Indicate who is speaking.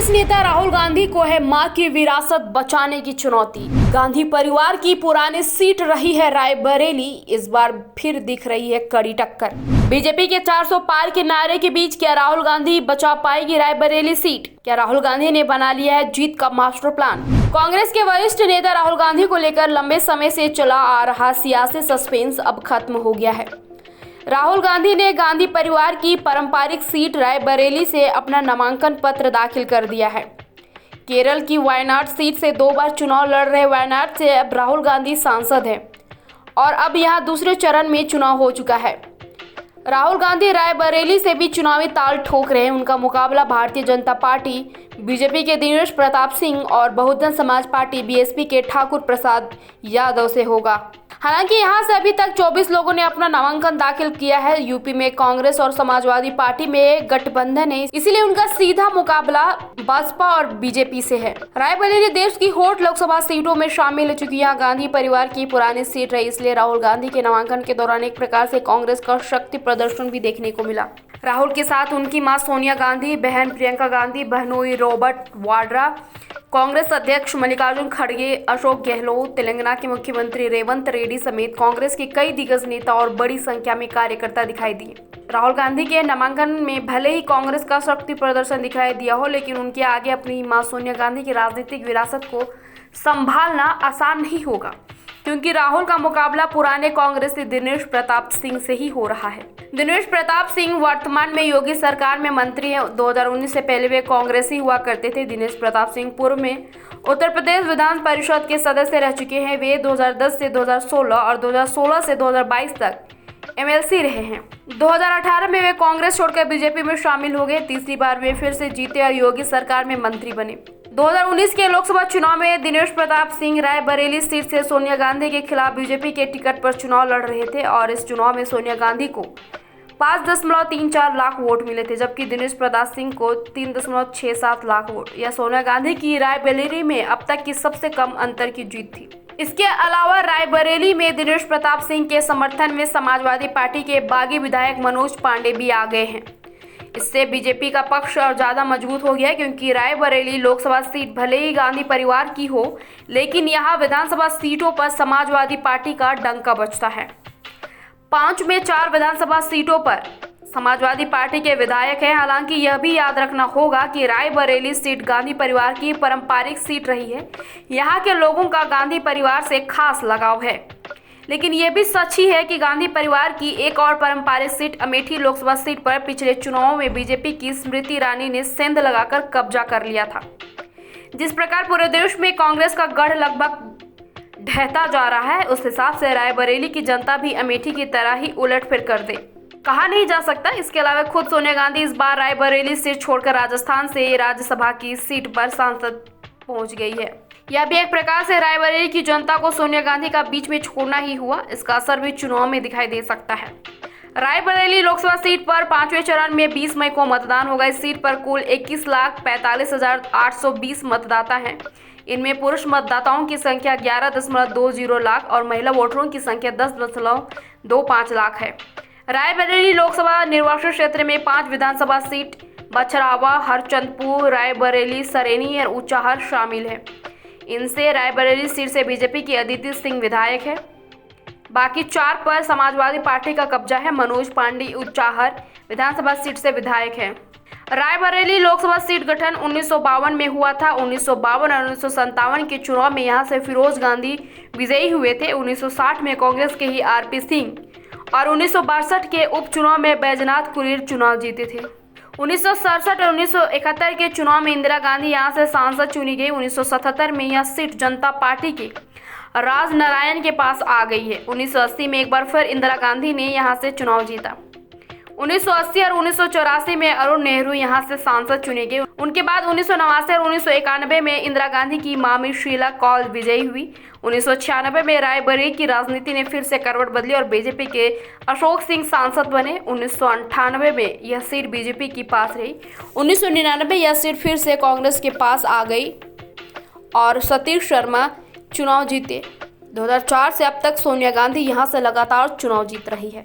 Speaker 1: कांग्रेस नेता राहुल गांधी को है मां की विरासत बचाने की चुनौती। गांधी परिवार की पुरानी सीट रही है रायबरेली, इस बार फिर दिख रही है कड़ी टक्कर। बीजेपी के 400 पार के नारे के बीच क्या राहुल गांधी बचा पाएगी रायबरेली सीट? क्या राहुल गांधी ने बना लिया है जीत का मास्टर प्लान? कांग्रेस के वरिष्ठ नेता राहुल गांधी को लेकर लंबे समय से चला आ रहा सियासी सस्पेंस अब खत्म हो गया है। राहुल गांधी ने गांधी परिवार की पारंपरिक सीट रायबरेली से अपना नामांकन पत्र दाखिल कर दिया है। केरल की वायनाड सीट से 2 बार चुनाव लड़ रहे वायनाड से अब राहुल गांधी सांसद हैं और अब यहां दूसरे चरण में चुनाव हो चुका है। राहुल गांधी रायबरेली से भी चुनावी ताल ठोक रहे हैं। उनका मुकाबला भारतीय जनता पार्टी बीजेपी के दिनेश प्रताप सिंह और बहुजन समाज पार्टी बीएसपी के ठाकुर प्रसाद यादव से होगा। हालांकि यहां से अभी तक 24 लोगों ने अपना नामांकन दाखिल किया है। यूपी में कांग्रेस और समाजवादी पार्टी में गठबंधन है, इसीलिए उनका सीधा मुकाबला बसपा और बीजेपी से है। रायबरेली देश की हॉट लोकसभा सीटों में शामिल हो चुकी है। गांधी परिवार की पुरानी सीट रही, इसलिए राहुल गांधी के नामांकन के दौरान एक प्रकार से कांग्रेस का शक्ति प्रदर्शन भी देखने को मिला। राहुल के साथ उनकी मां सोनिया गांधी, बहन प्रियंका गांधी, बहनोई रॉबर्ट वाड्रा, कांग्रेस अध्यक्ष मल्लिकार्जुन खड़गे, अशोक गहलोत, तेलंगाना के मुख्यमंत्री रेवंत रेड्डी समेत कांग्रेस के कई दिग्गज नेता और बड़ी संख्या में कार्यकर्ता दिखाई दिए। राहुल गांधी के नामांकन में भले ही कांग्रेस का शक्ति प्रदर्शन दिखाई दिया हो, लेकिन उनके आगे अपनी मां सोनिया गांधी की राजनीतिक विरासत को संभालना आसान नहीं होगा, क्योंकि राहुल का मुकाबला पुराने कांग्रेसी दिनेश प्रताप सिंह से ही हो रहा है। दिनेश प्रताप सिंह वर्तमान में योगी सरकार में मंत्री हैं। 2019 से पहले वे कांग्रेसी हुआ करते थे। दिनेश प्रताप सिंह पूर्व में उत्तर प्रदेश विधान परिषद के सदस्य रह चुके हैं। वे 2010 से 2016 और 2016 से 2022 तक एमएलसी रहे हैं। 2018 में वे कांग्रेस छोड़कर बीजेपी में शामिल हो गए। तीसरी बार वे फिर से जीते और योगी सरकार में मंत्री बने। 2019 के लोकसभा चुनाव में दिनेश प्रताप सिंह रायबरेली सीट से सोनिया गांधी के खिलाफ बीजेपी के टिकट पर चुनाव लड़ रहे थे और इस चुनाव में सोनिया गांधी को 5.34 लाख वोट मिले थे, जबकि दिनेश प्रताप सिंह को 3.67 लाख वोट। यह सोनिया गांधी की रायबरेली में अब तक की सबसे कम अंतर की जीत थी। इसके अलावा रायबरेली में दिनेश प्रताप सिंह के समर्थन में समाजवादी पार्टी के बागी विधायक मनोज पांडे भी आ गए हैं। इससे बीजेपी का पक्ष और ज्यादा मजबूत हो गया, क्योंकि रायबरेली लोकसभा सीट भले ही गांधी परिवार की हो, लेकिन यहाँ विधानसभा सीटों पर समाजवादी पार्टी का डंका बजता है। 5 में 4 विधानसभा सीटों पर समाजवादी पार्टी के विधायक हैं। हालांकि यह भी याद रखना होगा कि रायबरेली सीट गांधी परिवार की पारंपरिक सीट रही है। यहाँ के लोगों का गांधी परिवार से खास लगाव है, लेकिन यह भी सच ही है कि गांधी परिवार की एक और पारंपरिक सीट अमेठी लोकसभा सीट पर पिछले चुनावों में बीजेपी की स्मृति ईरानी ने सेंध लगाकर कब्जा कर लिया था। जिस प्रकार पूरे देश में कांग्रेस का गढ़ लगभग ढहता जा रहा है, उस हिसाब से रायबरेली की जनता भी अमेठी की तरह ही उलटफेर कर दे, कहा नहीं जा सकता। इसके अलावा खुद सोनिया गांधी इस बार रायबरेली सीट छोड़कर राजस्थान से राज्यसभा की सीट पर सांसद पहुंच गई है। यह भी एक प्रकार से रायबरेली की जनता को सोनिया गांधी का बीच में छोड़ना ही हुआ। इसका असर भी चुनाव में दिखाई दे सकता है। रायबरेली लोकसभा सीट पर 5वें चरण में 20 मई को मतदान होगा। इस सीट पर कुल 21,45,820 मतदाता हैं। इनमें पुरुष मतदाताओं की संख्या 11.20 लाख और महिला वोटरों की संख्या 10.25 लाख है। रायबरेली लोकसभा निर्वाचन क्षेत्र में 5 विधानसभा सीट बछरावा, हरचंदपुर, रायबरेली, सरेनी और ऊंचाहर शामिल है। इनसे रायबरेली सीट से बीजेपी की अदिति सिंह विधायक है। बाकी 4 पर समाजवादी पार्टी का कब्जा है। मनोज पांडे ऊंचाहर विधानसभा सीट से विधायक है। रायबरेली लोकसभा सीट गठन 1952 में हुआ था। 1952 और 1957 के चुनाव में यहां से फिरोज गांधी विजयी हुए थे। 1960 में कांग्रेस के ही आरपी सिंह और 1962 के उपचुनाव में बैजनाथ कुरेर चुनाव जीते थे। 1967 और 1971 के चुनाव में इंदिरा गांधी यहां से सांसद चुनी गई। 1977 में यह सीट जनता पार्टी के राज नारायण के पास आ गई है। 1980 में एक बार फिर इंदिरा गांधी ने यहां से चुनाव जीता। 1980 और 1984 में अरुण नेहरू यहां से सांसद चुने गए। उनके बाद 1989 और 1991 में इंदिरा गांधी की मामी शीला कौल विजयी हुई। 1996 में रायबरेली की राजनीति ने फिर से करवट बदली और बीजेपी के अशोक सिंह सांसद बने। 1998 में यह सीट बीजेपी के पास रही। 1999 यह सीट फिर से कांग्रेस के पास आ गई और सतीश शर्मा चुनाव जीते। 2004 से अब तक सोनिया गांधी यहां से लगातार चुनाव जीत रही है।